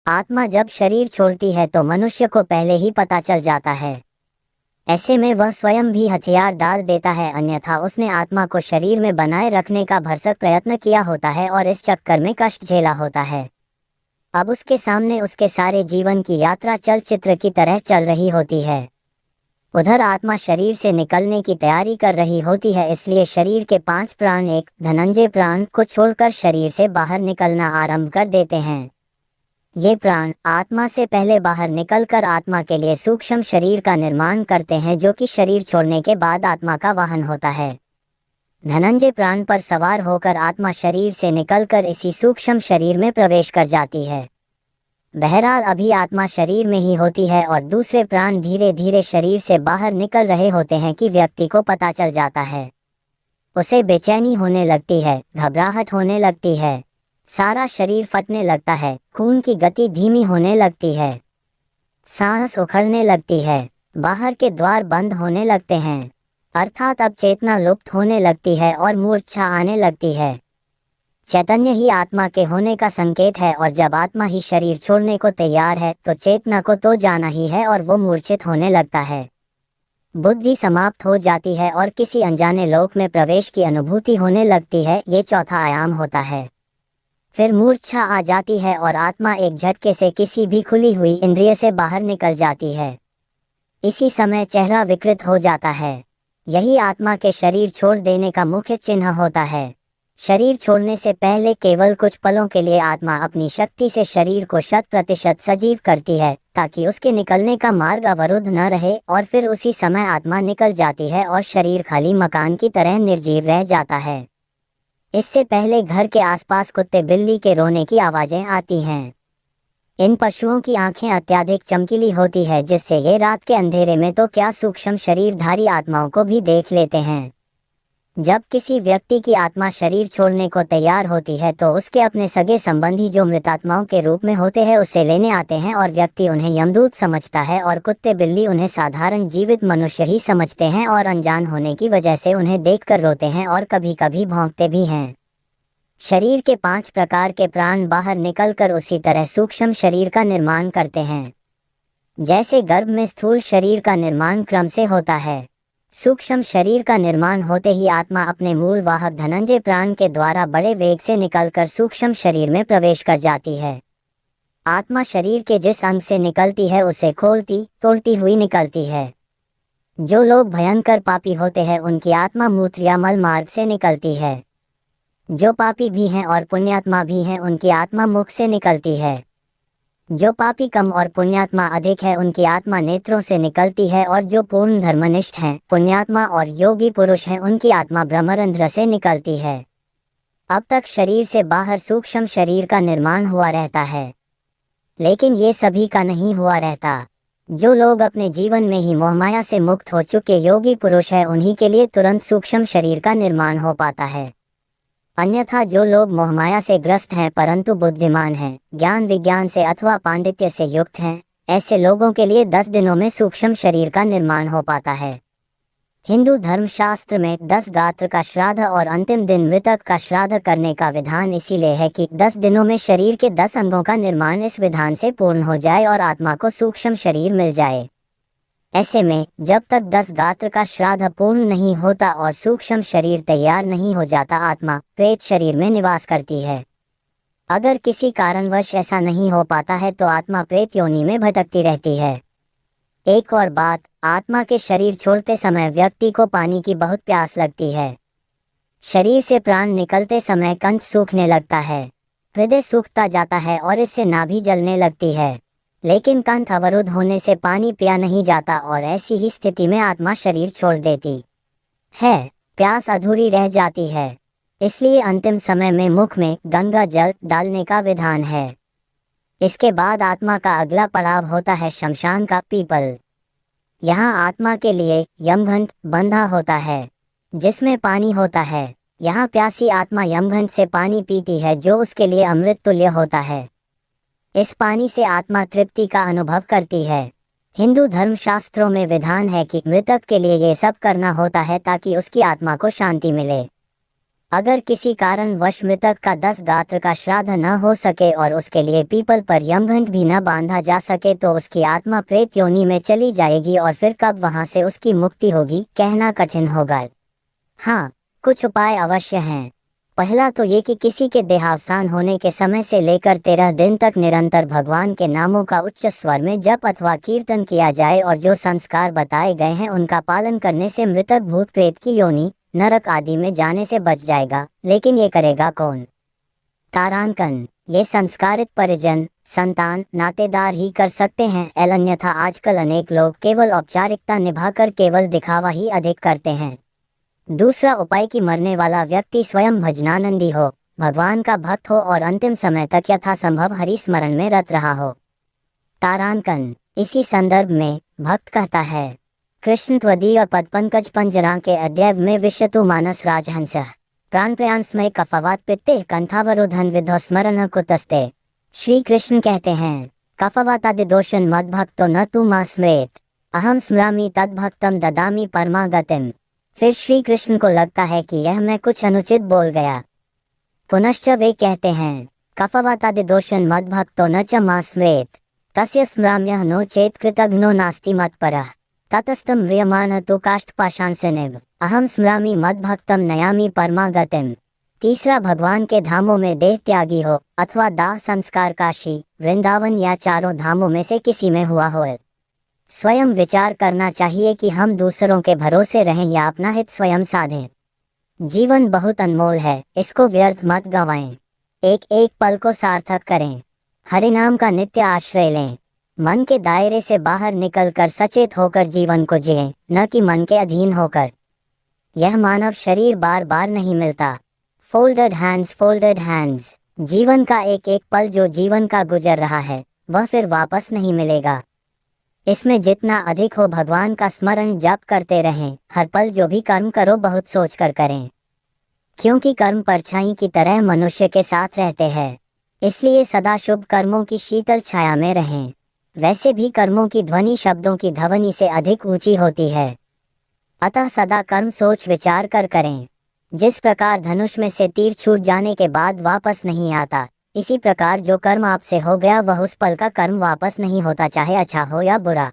आत्मा जब शरीर छोड़ती है तो मनुष्य को पहले ही पता चल जाता है। ऐसे में वह स्वयं भी हथियार डाल देता है, अन्यथा उसने आत्मा को शरीर में बनाए रखने का भरसक प्रयत्न किया होता है और इस चक्कर में कष्ट झेला होता है। अब उसके सामने उसके सारे जीवन की यात्रा चलचित्र की तरह चल रही होती है। उधर आत्मा शरीर से निकलने की तैयारी कर रही होती है, इसलिए शरीर के 5 प्राण एक धनंजय प्राण को छोड़कर शरीर से बाहर निकलना आरंभ कर देते हैं। ये प्राण आत्मा से पहले बाहर निकलकर आत्मा के लिए सूक्ष्म शरीर का निर्माण करते हैं, जो कि शरीर छोड़ने के बाद आत्मा का वाहन होता है। धनंजय प्राण पर सवार होकर आत्मा शरीर से निकलकर इसी सूक्ष्म शरीर में प्रवेश कर जाती है। बहरहाल अभी आत्मा शरीर में ही होती है और दूसरे प्राण धीरे धीरे शरीर से बाहर निकल रहे होते हैं कि व्यक्ति को पता चल जाता है। उसे बेचैनी होने लगती है, घबराहट होने लगती है, सारा शरीर फटने लगता है, खून की गति धीमी होने लगती है, सांस उखड़ने लगती है, बाहर के द्वार बंद होने लगते हैं, अर्थात अब चेतना लुप्त होने लगती है और मूर्छा आने लगती है। चैतन्य ही आत्मा के होने का संकेत है और जब आत्मा ही शरीर छोड़ने को तैयार है तो चेतना को तो जाना ही है और वो मूर्छित होने लगता है। बुद्धि समाप्त हो जाती है और किसी अनजाने लोक में प्रवेश की अनुभूति होने लगती है। ये चौथा आयाम होता है। फिर मूर्छा आ जाती है और आत्मा एक झटके से किसी भी खुली हुई इंद्रिय से बाहर निकल जाती है। इसी समय चेहरा विकृत हो जाता है। यही आत्मा के शरीर छोड़ देने का मुख्य चिन्ह होता है। शरीर छोड़ने से पहले केवल कुछ पलों के लिए आत्मा अपनी शक्ति से शरीर को 100% सजीव करती है, ताकि उसके निकलने का मार्ग अवरुद्ध न रहे, और फिर उसी समय आत्मा निकल जाती है और शरीर खाली मकान की तरह निर्जीव रह जाता है। इससे पहले घर के आसपास कुत्ते बिल्ली के रोने की आवाजें आती हैं। इन पशुओं की आंखें अत्यधिक चमकीली होती है, जिससे ये रात के अंधेरे में तो क्या सूक्ष्म शरीरधारी आत्माओं को भी देख लेते हैं। जब किसी व्यक्ति की आत्मा शरीर छोड़ने को तैयार होती है तो उसके अपने सगे संबंधी जो मृतात्माओं के रूप में होते हैं उसे लेने आते हैं, और व्यक्ति उन्हें यमदूत समझता है और कुत्ते बिल्ली उन्हें साधारण जीवित मनुष्य ही समझते हैं और अनजान होने की वजह से उन्हें देखकर रोते हैं और कभी कभी भौंकते भी हैं। शरीर के 5 प्रकार के प्राण बाहर निकलकर उसी तरह सूक्ष्म शरीर का निर्माण करते हैं। जैसे गर्भ में स्थूल शरीर का निर्माण क्रम से होता है, सूक्ष्म शरीर का निर्माण होते ही आत्मा अपने मूल वाहक धनंजय प्राण के द्वारा बड़े वेग से निकलकर सूक्ष्म शरीर में प्रवेश कर जाती है। आत्मा शरीर के जिस अंग से निकलती है उसे खोलती तोड़ती हुई निकलती है। जो लोग भयंकर पापी होते हैं उनकी आत्मा मूत्र या मल मार्ग से निकलती है। जो पापी भी हैं और पुण्यात्मा भी हैं उनकी आत्मा मुख से निकलती है। जो पापी कम और पुण्यात्मा अधिक है उनकी आत्मा नेत्रों से निकलती है, और जो पूर्ण धर्मनिष्ठ हैं, पुण्यात्मा और योगी पुरुष हैं, उनकी आत्मा ब्रह्मरंध्र से निकलती है। अब तक शरीर से बाहर सूक्ष्म शरीर का निर्माण हुआ रहता है, लेकिन ये सभी का नहीं हुआ रहता। जो लोग अपने जीवन में ही मोहमाया से मुक्त हो चुके योगी पुरुष हैं उन्हीं के लिए तुरंत सूक्ष्म शरीर का निर्माण हो पाता है। अन्यथा जो लोग मोहमाया से ग्रस्त हैं परंतु बुद्धिमान हैं, ज्ञान विज्ञान से अथवा पांडित्य से युक्त हैं, ऐसे लोगों के लिए 10 दिनों में सूक्ष्म शरीर का निर्माण हो पाता है। हिंदू धर्मशास्त्र में 10 गात्र का श्राद्ध और अंतिम दिन मृतक का श्राद्ध करने का विधान इसीलिए है कि 10 दिनों में शरीर के 10 अंगों का निर्माण इस विधान से पूर्ण हो जाए और आत्मा को सूक्ष्म शरीर मिल जाए। ऐसे में जब तक 10 गात्र का श्राद्ध पूर्ण नहीं होता और सूक्ष्म शरीर तैयार नहीं हो जाता, आत्मा प्रेत शरीर में निवास करती है। अगर किसी कारणवश ऐसा नहीं हो पाता है तो आत्मा प्रेत योनि में भटकती रहती है। एक और बात, आत्मा के शरीर छोड़ते समय व्यक्ति को पानी की बहुत प्यास लगती है। शरीर से प्राण निकलते समय कंठ सूखने लगता है, हृदय सूखता जाता है और इससे नाभि जलने लगती है, लेकिन कंठ अवरुद्ध होने से पानी पिया नहीं जाता और ऐसी ही स्थिति में आत्मा शरीर छोड़ देती है। प्यास अधूरी रह जाती है, इसलिए अंतिम समय में मुख में गंगा जल डालने का विधान है। इसके बाद आत्मा का अगला पड़ाव होता है शमशान का पीपल। यहाँ आत्मा के लिए यमघंट बंधा होता है जिसमें पानी होता है। यहाँ प्यासी आत्मा यमघंट से पानी पीती है जो उसके लिए अमृत तुल्य होता है। इस पानी से आत्मा तृप्ति का अनुभव करती है। हिंदू धर्मशास्त्रों में विधान है कि मृतक के लिए ये सब करना होता है ताकि उसकी आत्मा को शांति मिले। अगर किसी कारणवश मृतक का 10 गात्र का श्राद्ध न हो सके और उसके लिए पीपल पर यमघंट भी न बांधा जा सके तो उसकी आत्मा प्रेत योनि में चली जाएगी और फिर कब वहां से उसकी मुक्ति होगी कहना कठिन होगा। हाँ, कुछ उपाय अवश्य हैं। पहला तो ये कि किसी के देहावसान होने के समय से लेकर 13 दिन तक निरंतर भगवान के नामों का उच्च स्वर में जप अथवा कीर्तन किया जाए और जो संस्कार बताए गए हैं उनका पालन करने से मृतक भूत प्रेत की योनि नरक आदि में जाने से बच जाएगा। लेकिन ये करेगा कौन? तारांकन। ये संस्कारित परिजन, संतान, नातेदार ही कर सकते हैं। अन्यथा आजकल अनेक लोग केवल औपचारिकता निभाकर केवल दिखावा ही अधिक करते हैं। दूसरा उपाय कि मरने वाला व्यक्ति स्वयं भजनानंदी हो, भगवान का भक्त हो और अंतिम समय तक यथासंभव हरि स्मरण में रत रहा हो। तारांकन। इसी संदर्भ में भक्त कहता है, कृष्ण त्वदीय पद पंकज पंजरा के अध्याय में विश्वतु मानस राजहंस प्राण प्रयाणस्मय कफवात पित्ते कंठावरोधन विधो स्मरण कुतस्ते। श्री कृष्ण कहते हैं, कफवातादि दोषन मद भक्तो न तू मा स्मृत अहम स्मरामि तद भक्तम ददामि परमागतिम। फिर श्री कृष्ण को लगता है कि यह मैं कुछ अनुचित बोल गया। पुनश्च वे कहते हैं, कफवातादि दोषन मद भक्तो न च मा स्मृत तस्य स्मराम्यः नो चेत कृतघ्नो नास्ति मत्परः ततस्तम म्रियमाण तो काष्ठपाषाण से निव अहम स्मरामि मद भक्तम नयामि परमागतिम। तीसरा, भगवान के धामों में देह त्यागी हो अथवा दाह संस्कार काशी, वृंदावन या चारों धामों में से किसी में हुआ हो। स्वयं विचार करना चाहिए कि हम दूसरों के भरोसे रहें या अपना हित स्वयं साधें। जीवन बहुत अनमोल है, इसको व्यर्थ मत गंवाएं। एक एक पल को सार्थक करें। हरिनाम का नित्य आश्रय लें। मन के दायरे से बाहर निकलकर सचेत होकर जीवन को जिएं, न कि मन के अधीन होकर। यह मानव शरीर बार बार नहीं मिलता। Folded hands, folded hands. जीवन का एक एक पल जो जीवन का गुजर रहा है वह फिर वापस नहीं मिलेगा। इसमें जितना अधिक हो भगवान का स्मरण जप करते रहें। हर पल जो भी कर्म करो बहुत सोच कर करें, क्योंकि कर्म परछाई की तरह मनुष्य के साथ रहते हैं। इसलिए सदा शुभ कर्मों की शीतल छाया में रहें। वैसे भी कर्मों की ध्वनि शब्दों की ध्वनि से अधिक ऊंची होती है। अतः सदा कर्म सोच विचार कर करें। जिस प्रकार धनुष में से तीर छूट जाने के बाद वापस नहीं आता, इसी प्रकार जो कर्म आपसे हो गया वह उस पल का कर्म वापस नहीं होता, चाहे अच्छा हो या बुरा।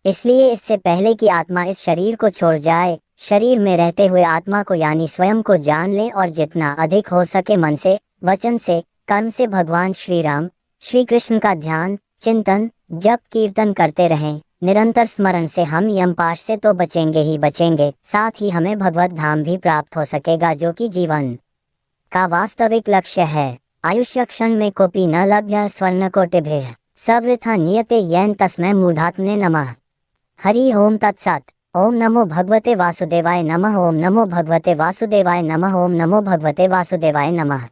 इसलिए इससे पहले कि आत्मा इस शरीर को छोड़ जाए, शरीर में रहते हुए आत्मा को यानी स्वयं को जान ले और जितना अधिक हो सके मन से, वचन से, कर्म से भगवान श्री राम, श्री कृष्ण का ध्यान, चिंतन, जप, कीर्तन करते रहें। निरंतर स्मरण से हम यमपाश से तो बचेंगे ही बचेंगे, साथ ही हमें भगवत धाम भी प्राप्त हो सकेगा, जो कि जीवन का वास्तविक लक्ष्य है। आयुष्य क्षण में कोपी न लभ्य स्वर्ण कोटिभिः सवृथा नियते येन तस्मै मूढ़ात्मने नमः। हरि ओम तत्सत। ओम नमो भगवते वासुदेवाय नमः। ओम नमो भगवते वासुदेवाय नमः। ओम नमो भगवते वासुदेवाय नमः।